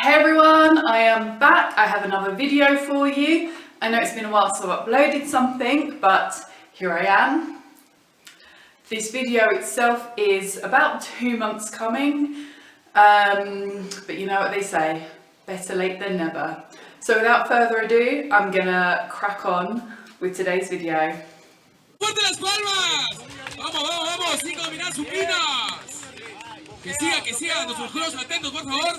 Hey everyone, I am back. I have another video for you. I know it's been a while since I've uploaded something, but here I am. This video itself is about 2 months coming, but you know what they say, better late than never. So without further ado, I'm gonna crack on with today's video. ¡Fuerte las palmas! ¡Vamos, vamos, vamos! ¡Sin dominar supinas! Que siga, nuestros juegos atentos, por favor.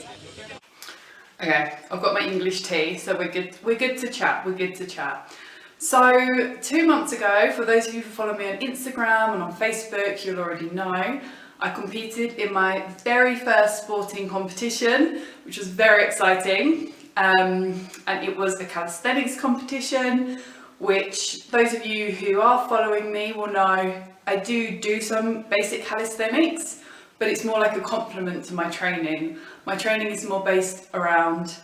Okay, I've got my English tea, so we're good to chat, So 2 months ago, for those of you who follow me on Instagram and on Facebook, you'll already know, I competed in my very first sporting competition, which was very exciting, and it was a calisthenics competition, which those of you who are following me will know I do some basic calisthenics, but it's more like a complement to my training. My training is more based around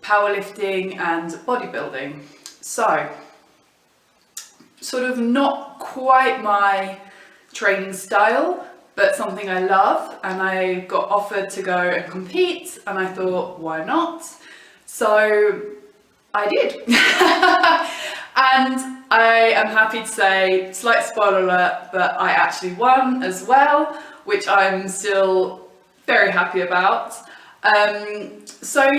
powerlifting and bodybuilding. So, sort of not quite my training style, but something I love, and I got offered to go and compete, and I thought, why not? So I did. And I am happy to say, slight spoiler alert, but I actually won as well, which I'm still very happy about. So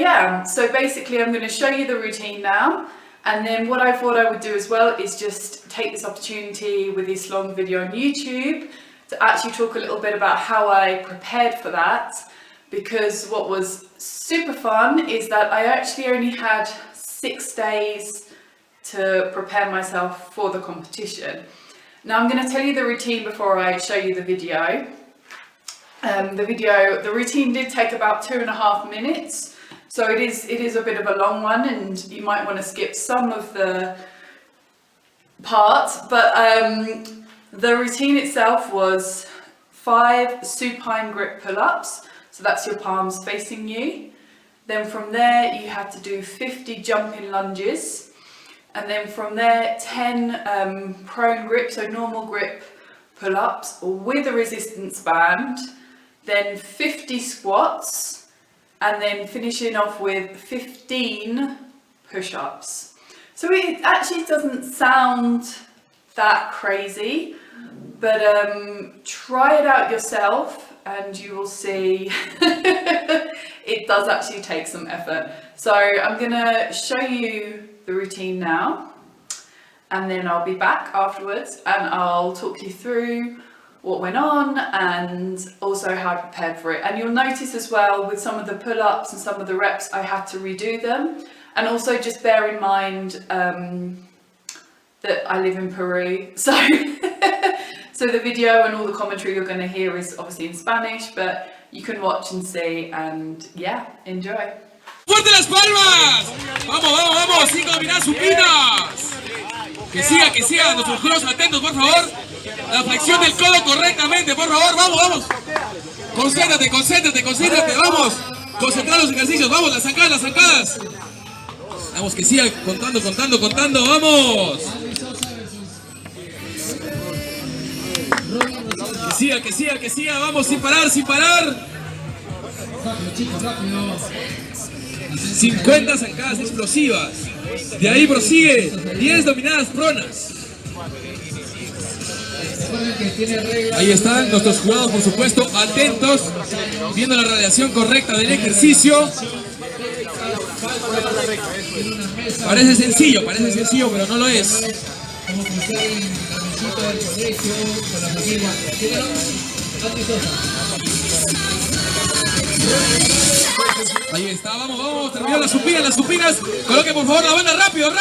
basically I'm going to show you the routine now, and then what I thought I would do as well is just take this opportunity with this long video on YouTube to actually talk a little bit about how I prepared for that, because what was super fun is that I actually only had 6 days to prepare myself for the competition. Now I'm going to tell you the routine before I show you the video. The routine did take about 2.5 minutes, so it is a bit of a long one, and you might want to skip some of the parts, but the routine itself was 5 supine grip pull-ups, so that's your palms facing you. Then from there you had to do 50 jumping lunges, and then from there 10 prone grip, so normal grip pull-ups with a resistance band, then 50 squats, and then finishing off with 15 push-ups. So it actually doesn't sound that crazy, but try it out yourself and you will see it does actually take some effort. So I'm gonna show you the routine now, and then I'll be back afterwards and I'll talk you through what went on and also how I prepared for it. And you'll notice as well with some of the pull-ups and some of the reps I had to redo them, and also just bear in mind that I live in Peru, so so the video and all the commentary you're going to hear is obviously in Spanish, but you can watch and see, and yeah, enjoy. ¡Fuerte las palmas! ¡Vamos, vamos, vamos! ¡Sin dominar supinas! Que siga, nuestros juegos atentos, por favor. La flexión del codo correctamente, por favor, vamos, vamos. Concéntrate, vamos. Concentrar los ejercicios, vamos, las zancadas. Vamos, que siga contando, vamos. Que siga, vamos, sin parar. 50 zancadas explosivas. De ahí prosigue 10 dominadas pronas. Ahí están nuestros jugadores, por supuesto, atentos, viendo la radiación correcta del ejercicio. Parece sencillo, pero no lo es. Ahí está, vamos, terminó las supinas. Coloque por favor la banda rápido,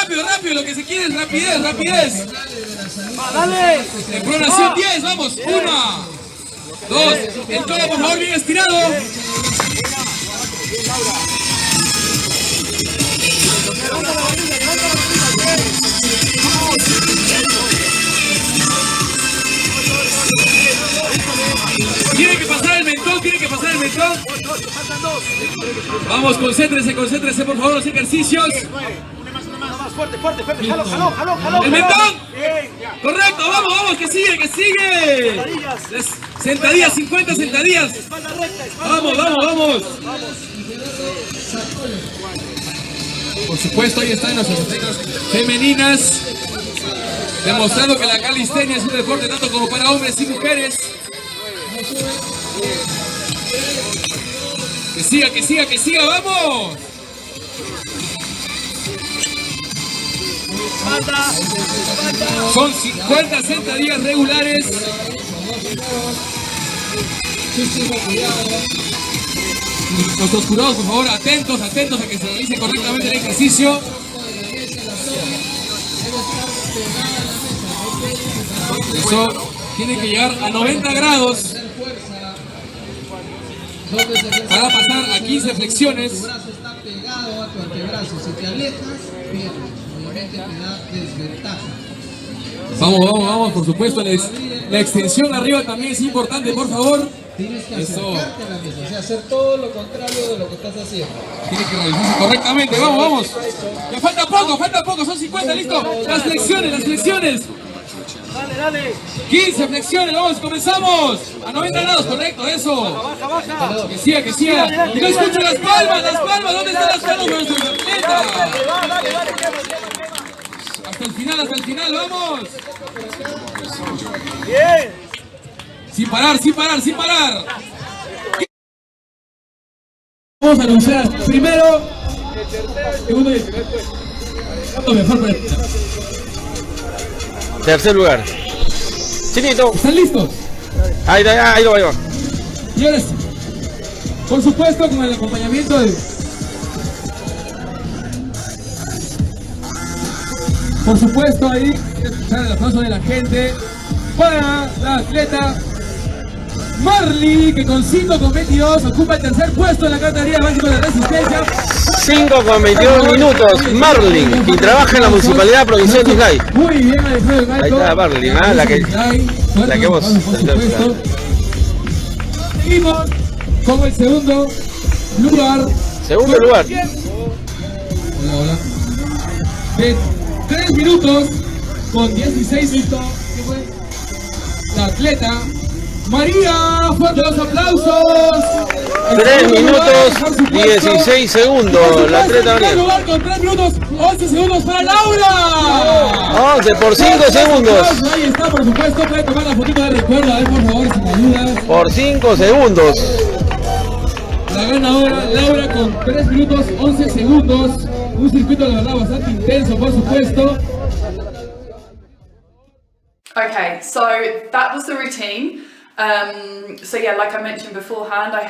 lo que se quiere es rapidez. Dale. En pronación 10, vamos, 1, 2, el codo por favor bien estirado. Tiene que pasar el mentón. Vamos, concéntrese por favor los ejercicios. Fuerte, jalón. El mentón. Correcto, vamos, que sigue. Sentadillas, 50 sentadillas. Vamos. Por supuesto, ahí están nuestras atletas femeninas, demostrando que la calistenia es un deporte tanto como para hombres y mujeres. Que siga, que siga, que siga, ¡vamos! Son 50 sentadillas regulares. Nuestros jurados, por favor, atentos a que se realice correctamente el ejercicio. Eso tiene que llegar a 90 grados para pasar a 15 flexiones. Tu brazo está pegado a tu antebrazo. Si te alejas, pierdes. Obviamente te da desventaja. Vamos, por supuesto. La extensión arriba también es importante, por favor. Tienes que acercarte a la mesa, o sea, hacer todo lo contrario de lo que estás haciendo. Tiene que realizarse correctamente, vamos. Ya falta poco, son 50, listo. Las flexiones. Dale. 15 flexiones, vamos, comenzamos. A 90 grados, correcto, eso. Baja. Que siga. Y no escucho las palmas, ¿dónde están las palmas de nuestros atletas? Dale. Hasta el final, vamos. Bien. Sin parar. Vamos a anunciar primero, segundo y mejor para el tercer lugar. Chinito. ¿Están listos? Ahí va. Y ahora sí, por supuesto con el acompañamiento de... Por supuesto ahí, escuchar el aplauso de la gente para la atleta Marley, que con 5,22 ocupa el tercer puesto en la categoría básico de resistencia. 5,22 minutos. Marley, y trabaja en la Municipalidad Provincial de Islay. Muy bien, Alfredo. Ahí está Marley, la que vos. Seguimos con el segundo lugar. Segundo lugar. Hola. De 3 minutos con 16 minutos. La atleta María, fuerte los aplausos. 3 minutos 16 segundos. La atleta María. Lugar con 3 minutos 11 segundos para Laura. 11 por 5 segundos. Ahí está, por supuesto. Puede tomar la fotito de recuerdo. A ver, por favor, si me ayuda. Por 5 segundos. La ganadora Laura con 3 minutos 11 segundos. Un circuito de verdad bastante intenso, por supuesto. Okay, so that was the routine. So yeah, like I mentioned beforehand, I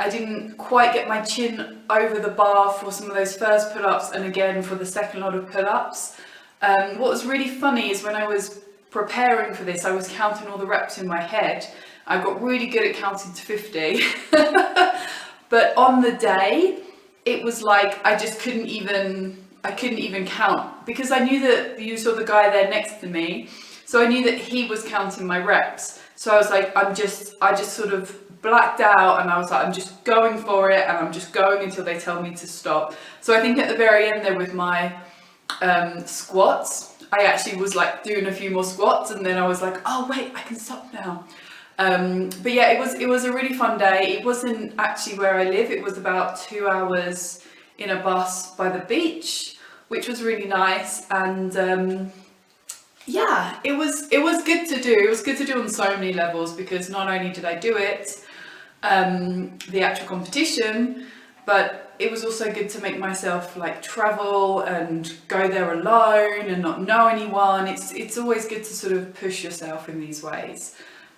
didn't quite get my chin over the bar for some of those first pull-ups and again for the second lot of pull-ups. What was really funny is when I was preparing for this, I was counting all the reps in my head. I got really good at counting to 50. But on the day, it was like I couldn't even count because I knew that you saw the guy there next to me. So I knew that he was counting my reps. So I was like, I just sort of blacked out and I was like, I'm just going for it and I'm just going until they tell me to stop. So I think at the very end there with my squats, I actually was like doing a few more squats and then I was like, oh wait, I can stop now. But yeah, it was a really fun day. It wasn't actually where I live. It was about 2 hours in a bus by the beach, which was really nice. And yeah, it was good to do. It was good to do on so many levels because not only did I do it, the actual competition, but it was also good to make myself like travel and go there alone and not know anyone. It's always good to sort of push yourself in these ways.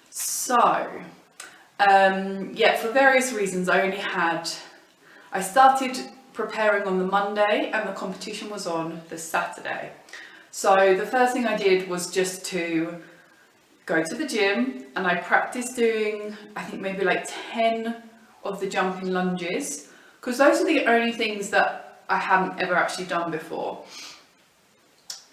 So yeah, for various reasons I started preparing on the Monday and the competition was on the Saturday. So the first thing I did was just to go to the gym and I practiced doing, I think maybe like 10 of the jumping lunges, because those are the only things that I hadn't ever actually done before.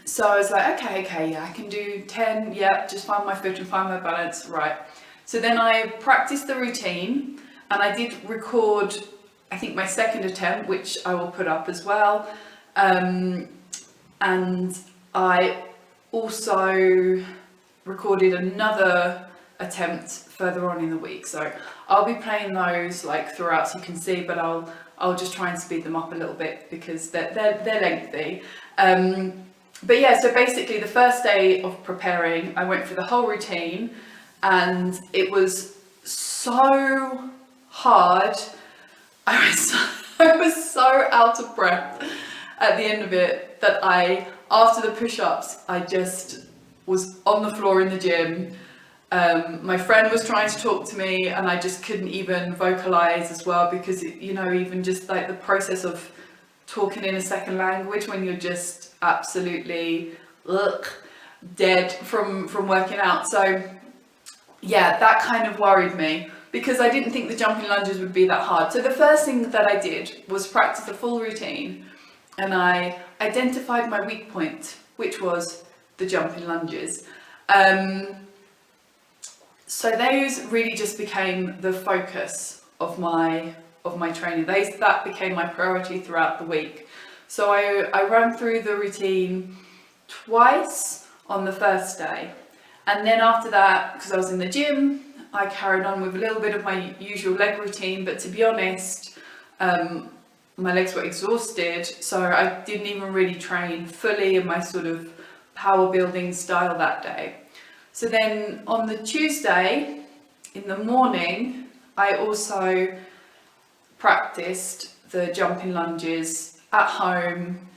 So I was like, okay, yeah, I can do 10, yeah, just find my foot and find my balance, right. So then I practiced the routine and I did record, I think my second attempt, which I will put up as well. And I also recorded another attempt further on in the week. So I'll be playing those like throughout so you can see, but I'll I'll just try and speed them up a little bit because they're lengthy. But yeah, so basically the first day of preparing, I went through the whole routine, and it was so hard. I was so out of breath at the end of it that after the push-ups, I just was on the floor in the gym. My friend was trying to talk to me, and I just couldn't even vocalize as well, because even just like the process of talking in a second language when you're just absolutely dead from working out. So yeah, that kind of worried me, because I didn't think the jumping lunges would be that hard. So the first thing that I did was practice the full routine, and I identified my weak point, which was the jumping lunges. So those really just became the focus of my training. That became my priority throughout the week. So I ran through the routine twice on the first day, and then after that, because I was in the gym, I carried on with a little bit of my usual leg routine. But to be honest, my legs were exhausted, so I didn't even really train fully in my sort of power building style that day. So then on the Tuesday in the morning, I also practiced the jumping lunges at home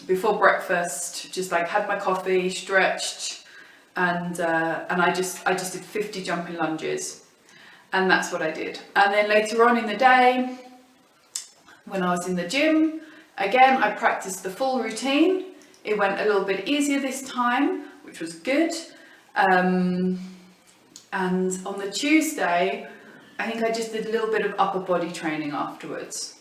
before breakfast. Just like had my coffee, stretched, and I just did 50 jumping lunges, and that's what I did. And then later on in the day, when I was in the gym, again I practiced the full routine. It went a little bit easier this time, which was good. And on the Tuesday, I think I just did a little bit of upper body training afterwards.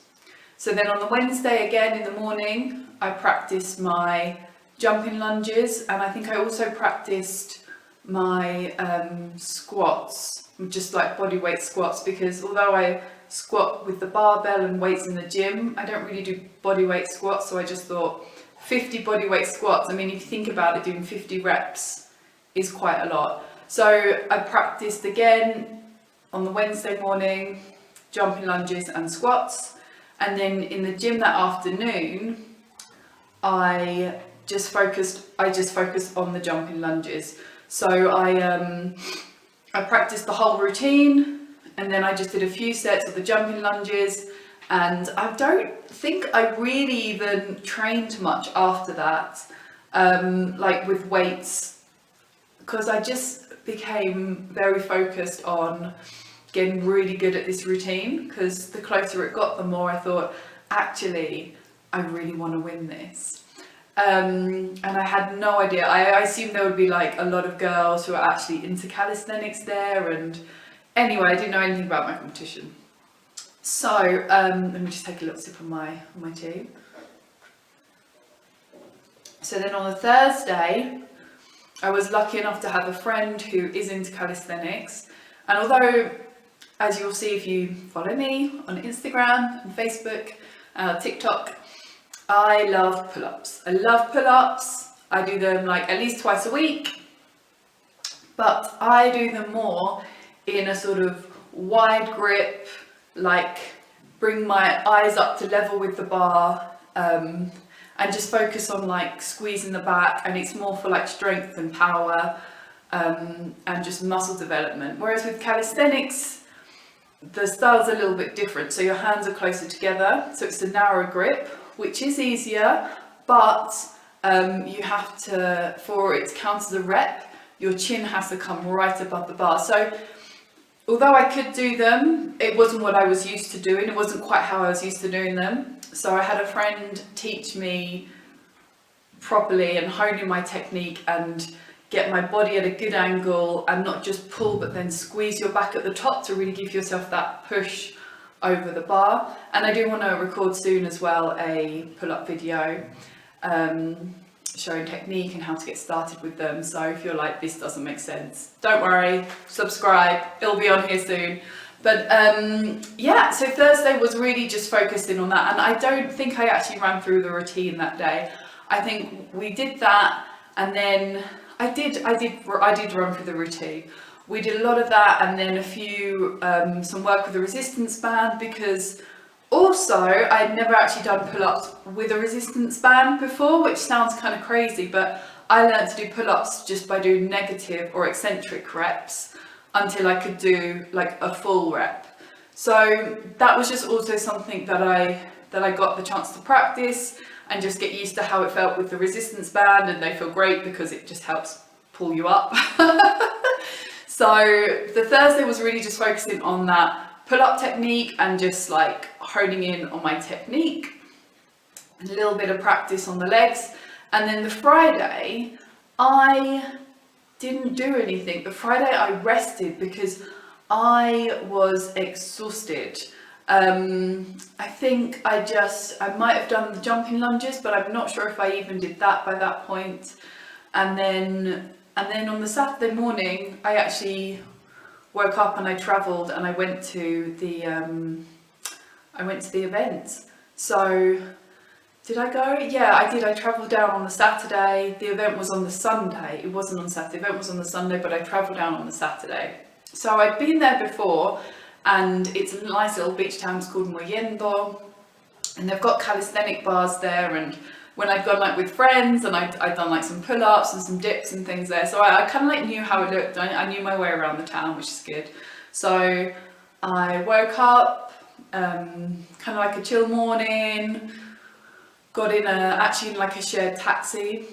So then on the Wednesday again in the morning, I practiced my jumping lunges, and I think I also practiced my squats, just like body weight squats, because although I squat with the barbell and weights in the gym, I don't really do body weight squats. So I just thought 50 body weight squats, I mean, if you think about it, doing 50 reps is quite a lot. So I practiced again on the Wednesday morning, jumping lunges and squats. And then in the gym that afternoon, I just focused on the jumping lunges. So I practiced the whole routine, and then I just did a few sets of the jumping lunges, and I don't think I really even trained much after that, like with weights, because I just became very focused on getting really good at this routine, because the closer it got, the more I thought, actually, I really want to win this. And I had no idea. I assumed there would be like a lot of girls who are actually into calisthenics there, and anyway, I didn't know anything about my competition. So let me just take a little sip of my tea. So then on the Thursday, I was lucky enough to have a friend who is into calisthenics, and although, as you'll see if you follow me on Instagram and Facebook, TikTok, I love pull-ups. I love pull-ups. I do them like at least twice a week, but I do them more in a sort of wide grip, like bring my eyes up to level with the bar, and just focus on like squeezing the back, and it's more for like strength and power, and just muscle development. Whereas with calisthenics, the style's a little bit different. So your hands are closer together, so it's a narrow grip, which is easier, but you have to, for it to count as a rep, your chin has to come right above the bar. So although I could do them, it wasn't what I was used to doing. It wasn't quite how I was used to doing them. So I had a friend teach me properly and hone in my technique and get my body at a good angle, and not just pull but then squeeze your back at the top to really give yourself that push over the bar. And I do want to record soon as well a pull-up video showing technique and how to get started with them. So if you're like, this doesn't make sense, don't worry, subscribe, it'll be on here soon. But yeah, so Thursday was really just focusing on that, and I don't think I actually ran through the routine that day. I think we did that, and then I did run through the routine. We did a lot of that, and then a few some work with the resistance band, because Also, I'd never actually done pull-ups with a resistance band before, which sounds kind of crazy, but I learned to do pull-ups just by doing negative or eccentric reps until I could do like a full rep. So that was just also something that I got the chance to practice and just get used to how it felt with the resistance band, and they feel great because it just helps pull you up. So the Thursday was really just focusing on that pull-up technique and just like honing in on my technique, a little bit of practice on the legs. And then the Friday, I didn't do anything. The Friday I rested because I was exhausted. I think I might have done the jumping lunges, but I'm not sure if I even did that by that point. And then on the Saturday morning, I actually woke up and I travelled and I went to the event. So did I go? Yeah, I did. I travelled down on the Saturday. The event was on the Sunday. It wasn't on Saturday. The event was on the Sunday, but I travelled down on the Saturday. So I'd been there before, and it's a nice little beach town. It's called Mollendo, and they've got calisthenic bars there. And when I'd gone like with friends, and I'd done like some pull-ups and some dips and things there, so I kind of like knew how it looked. I knew my way around the town, which is good. So I woke up, kind of like a chill morning. Got in actually in like a shared taxi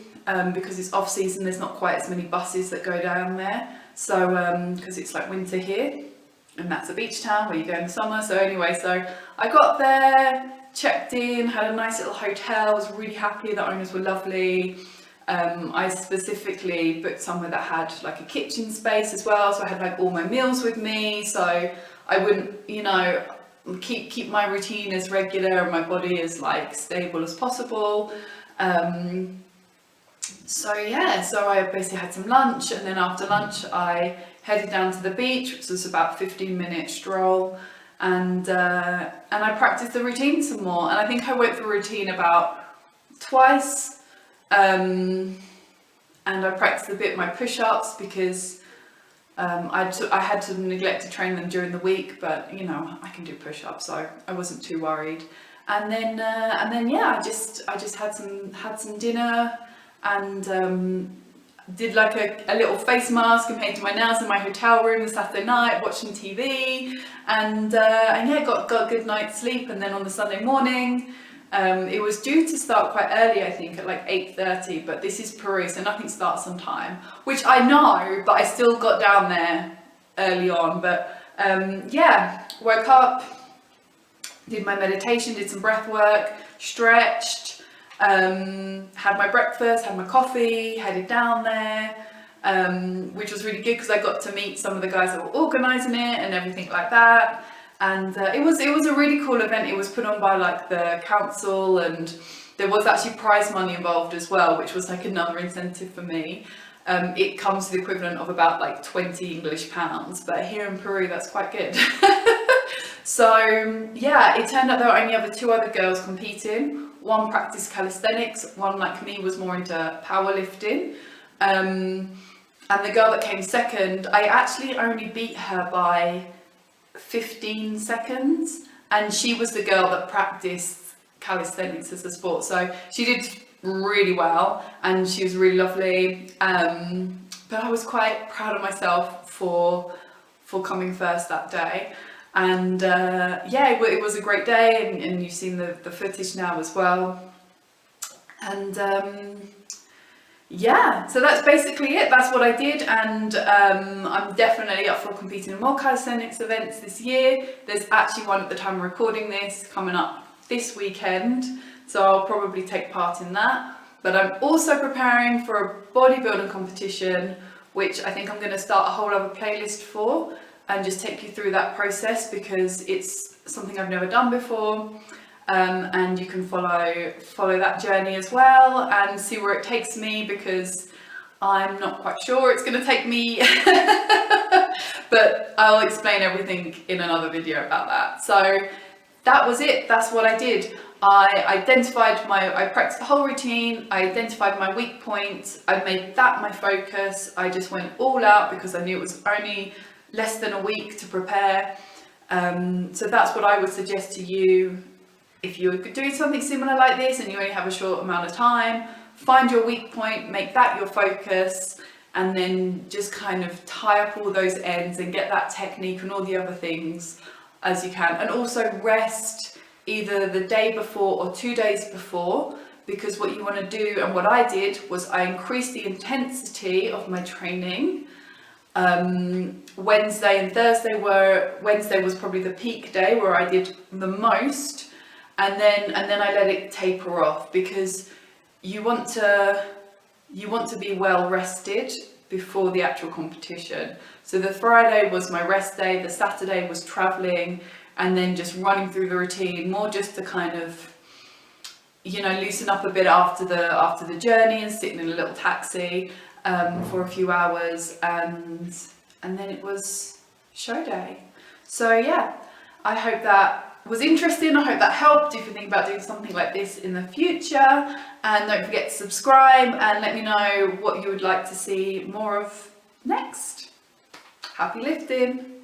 because it's off season. There's not quite as many buses that go down there. So because it's like winter here, and that's a beach town where you go in the summer. So anyway, so I got there, checked in, had a nice little hotel. Was really happy. The owners were lovely. I specifically booked somewhere that had like a kitchen space as well. So I had like all my meals with me. So I wouldn't, you know, keep my routine as regular and my body as like stable as possible. So yeah, so I basically had some lunch, and then after lunch I headed down to the beach, which was about 15-minute stroll, and I practiced the routine some more. And I think I went through a routine about twice, and I practiced a bit my push-ups because I had to neglect to train them during the week, but you know, I can do push-ups, so I wasn't too worried. And then yeah, I just had some dinner and did like a little face mask and painted my nails in my hotel room the Saturday night, watching TV, and yeah, got a good night's sleep. And then on the Sunday morning, it was due to start quite early, I think at like 8:30, but this is Peru, so nothing starts on time, which I know, but I still got down there early on. But yeah, woke up, did my meditation, did some breath work, stretched, had my breakfast, had my coffee, headed down there, which was really good because I got to meet some of the guys that were organising it and everything like that. And it was a really cool event. It was put on by like the council, and there was actually prize money involved as well, which was like another incentive for me. It comes to the equivalent of about like 20 English pounds, but here in Peru that's quite good. So yeah, it turned out there were only two other girls competing. One practiced calisthenics, one like me was more into powerlifting. And the girl that came second, I actually only beat her by 15 seconds, and she was the girl that practiced calisthenics as a sport, so she did really well and she was really lovely. But I was quite proud of myself for coming first that day. And yeah, it was a great day, and you've seen the footage now as well. And yeah, so that's basically it. That's what I did, and I'm definitely up for competing in more calisthenics events this year. There's actually one at the time of recording this coming up this weekend, so I'll probably take part in that. But I'm also preparing for a bodybuilding competition, which I think I'm going to start a whole other playlist for, and just take you through that process because it's something I've never done before. And you can follow that journey as well and see where it takes me, because I'm not quite sure it's going to take me. But I'll explain everything in another video about that. So that was it. That's what I did. I practiced the whole routine. I identified my weak points. I made that my focus. I just went all out because I knew it was only less than a week to prepare. So that's what I would suggest to you if you're doing something similar like this and you only have a short amount of time. Find your weak point, make that your focus, and then just kind of tie up all those ends and get that technique and all the other things as you can. And also rest either the day before or 2 days before, because what you want to do, and what I did, was I increased the intensity of my training. Wednesday and Thursday Wednesday was probably the peak day where I did the most, and then I let it taper off, because you want to be well rested before the actual competition. So the Friday was my rest day, the Saturday was traveling, and then just running through the routine, more just to kind of, you know, loosen up a bit after the journey and sitting in a little taxi for a few hours, and then it was show day. So yeah, I hope that was interesting. I hope that helped if you think about doing something like this in the future. And don't forget to subscribe and let me know what you would like to see more of next. Happy lifting!